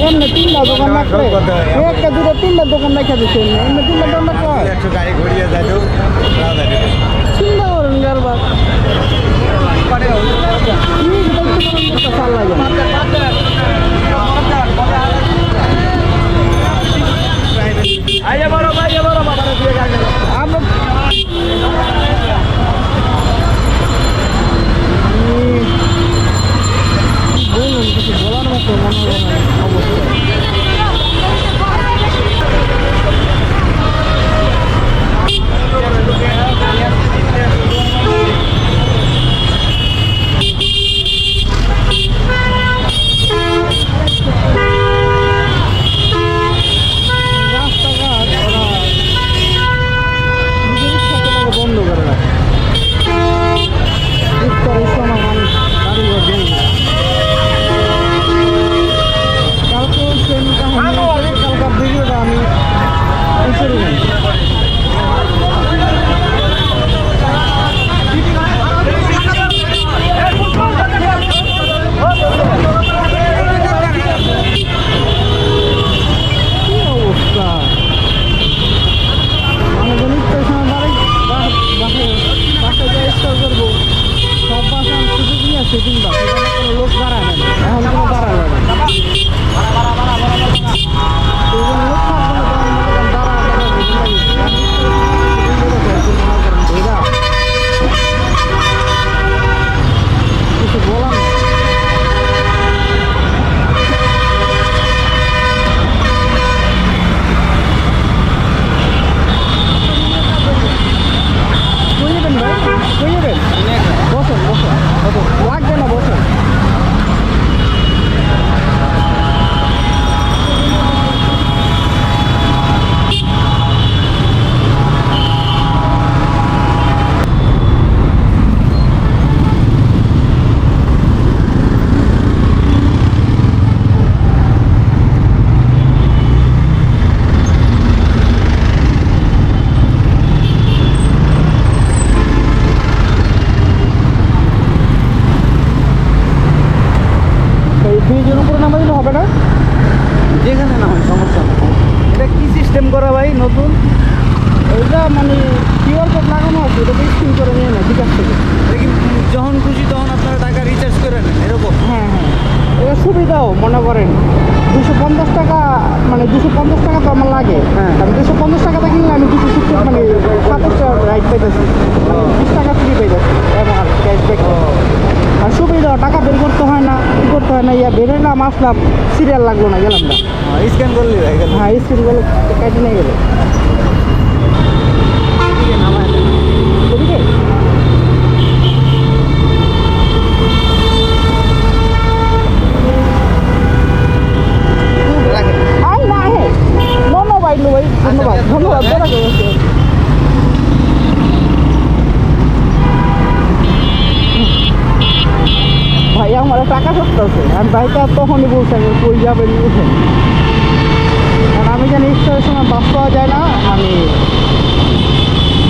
এমনি তিনটা দোকান রাখলে একটা দুটো তিনটা দোকান রেখে দিচ্ছে এমনি তিনটা দোকান রাখলে একশো গাড়ি ঘুরিয়ে যায় তো চিন্তা করুন গারবার চাল লাগে বলুন কিছু বলার মতো মনে হবে না অবশ্যই বন্ধ করে রাখে ইফতারের সময় মানুষ বাড়িঘর ভেঙে কালকে সেম কাহিনী কালকার ভিডিওটা আমি করে নিই কি অবস্থা বাসায় যা স্টোর করবো সব বাসা সুযোগ নিয়ে শুটিং বাস এখানে কোনো লোক দাঁড়ায় না এখন কোনো দাঁড়ায় না লোক কিছু বলার না বসেন বসেন লাগবে না বসেন ব্রিজের উপরে নামা দিলে হবে না যেখানে নামাই সমস্যা নেই এটা কী সিস্টেম করা ভাই নতুন এইটা মানে কিউআর কোড লাগানো আছে এটা স্ক্রিন করে নিয়ে নেয় বিকাশ থেকে যখন খুশি তখন আপনারা টাকা রিচার্জ করে নেন এরকম হ্যাঁ হ্যাঁ এটা সুবিধাও মনে করেন 250 টাকা মানে 250 টাকা তো আমার লাগে হ্যাঁ আমি 250 টাকাটা কিনলে আমি 260 মানে 27 রাইট পাইতেছি 20 টাকা ফ্রি পাইতেছি এবং আর ক্যাশব্যাক আর সুবিধা টাকা বের করতে হয় না কী করতে হয় না ইয়া বেরোলাম আসলাম সিরিয়াল লাগলো না গেলাম না স্ক্যান করলে হয়ে গেল হ্যাঁ স্ক্রিন গেলে কেটে নিয়ে গেলে ধন্যবাদ ধন্যবাদ ভাই আমার টাকা সত্য আছে আমি ভাইটা তখনই বলছেন কই যাবেন উঠেন কারণ আমি জানি ইফতারের সময় বাস পাওয়া যায় না আমি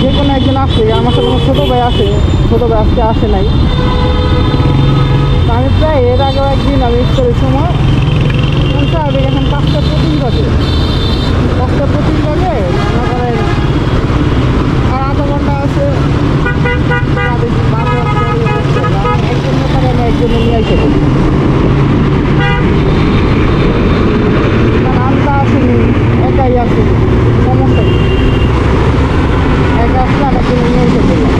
যে কোনো একজন আসে আমার সাথে কোনো ছোটো ভাই আসে ছোটো ভাই আজকে আসে নাই আমি প্রায় এর আগেও একদিন আমি ইফতারের সময় পৌঁছাবে এখন 5:25 বাজে 5:25 বাজে মনে করেন আর আধা ঘন্টা আছে একজন নেতাকে আমি একজনে নিয়ে আসে নামটা আসেনি একাই আসেনি সমস্যা নেই একা আসলে আমি একজনে নিয়ে এসে বললাম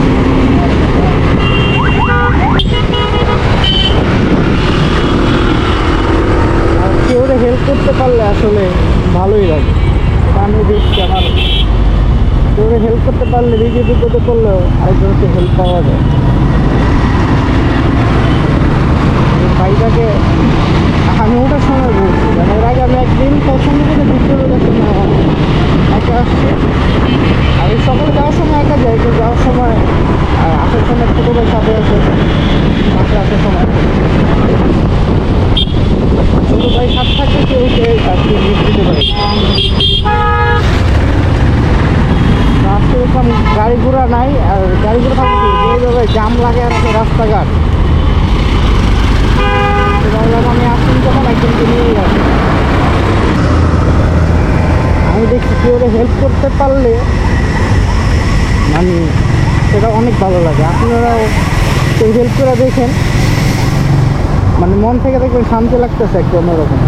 আর কেউ হেল্প করতে পারলে আসলে ভালোই লাগে আমি দেখছি আমার কেউ হেল্প করতে পারলে নিজে বিপদে করলেও আরেকজনকে হেল্প পাওয়া যায় ভাইটাকে আমি ওটার সময় বলছি মানে এর আগে আমি একদিন পছন্দ করে ভিতরে যাচ্ছি না একা আসছে আমি সকালে যাওয়ার সময় একা যাই কিন্তু যাওয়ার সময় আসার সময় ছোটো ভাই সাথে আসে পাশে আসার সময় ছোটো ভাই সাথে একটু লিফট দিতে পারি। রাস্তা এখন গাড়ি ঘোড়া নাই, আর গাড়ি ঘোড়া থাকবে যেভাবে জাম লাগে আর কি রাস্তাঘাট, তো ভাবলাম আমি আসুন যখন একজনকে নিয়ে যাবো। আমি দেখছি কেউ হেল্প করতে পারলে মানে সেটা অনেক ভালো লাগে। আপনারাও কেউ হেল্প করে দেখেন, মানে মন থেকে দেখবেন শান্তি লাগতেছে একটু অন্যরকম।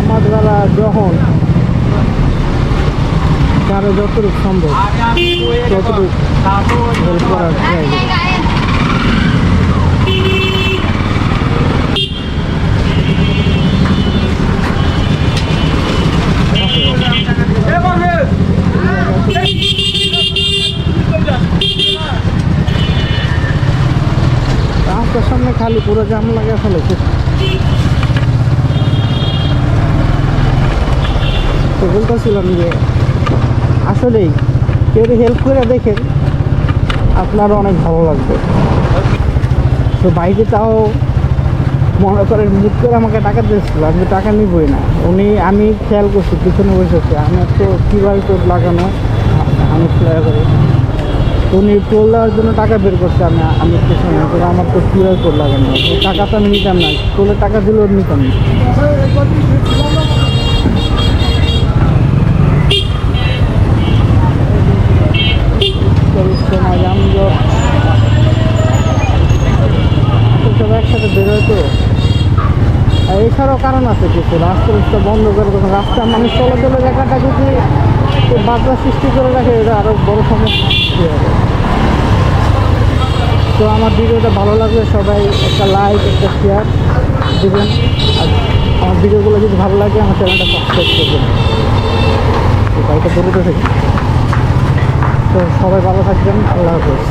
আমার দ্বারা যখন কারো যতটুকু সম্ভব ততটুকু হেল্প করার ট্রাই করি। রাস্তার সামনে খালি পুরো জাম লাগে ফেলেছে। তো বলতেছিলাম যে আসলেই কেউ হেল্প করে দেখেন, আপনারও অনেক ভালো লাগবে। তো বাইরে তাও মনে করেন মুখ করে আমাকে টাকা দিয়েছিল, আমি টাকা নিবই না। আমি খেয়াল করছি পিছনে বসেছে, আমার তো কিউআর কোড লাগানো আমি ফ্লাই করি, উনি টোল দেওয়ার জন্য টাকা বের করছে, আমি পিছনে করে আমার তো কিউআর কোড লাগানো, ওই টাকা তো আমি নিতাম না, টোলের টাকা দিলেও নিতাম না। সময় যানজট সব একসাথে বেরোয় তো। আর এছাড়াও কারণ আছে কিছু, রাস্তা বন্ধ করে তখন রাস্তা মানুষ চলাচলের জায়গাটা যদি বাধা সৃষ্টি করে রাখে, এটা আরও বড় সমস্যা সৃষ্টি হবে। তো আমার ভিডিওটা ভালো লাগলে সবাই একটা লাইক একটা শেয়ার দেবেন, আর আমার ভিডিওগুলো যদি ভালো লাগে আমার চ্যানেলটা সাবস্ক্রাইব করবেন। তো বাইকটা দূরে থেকে, তো সবাই ভালো থাকবেন, আল্লাহ হাফেজ।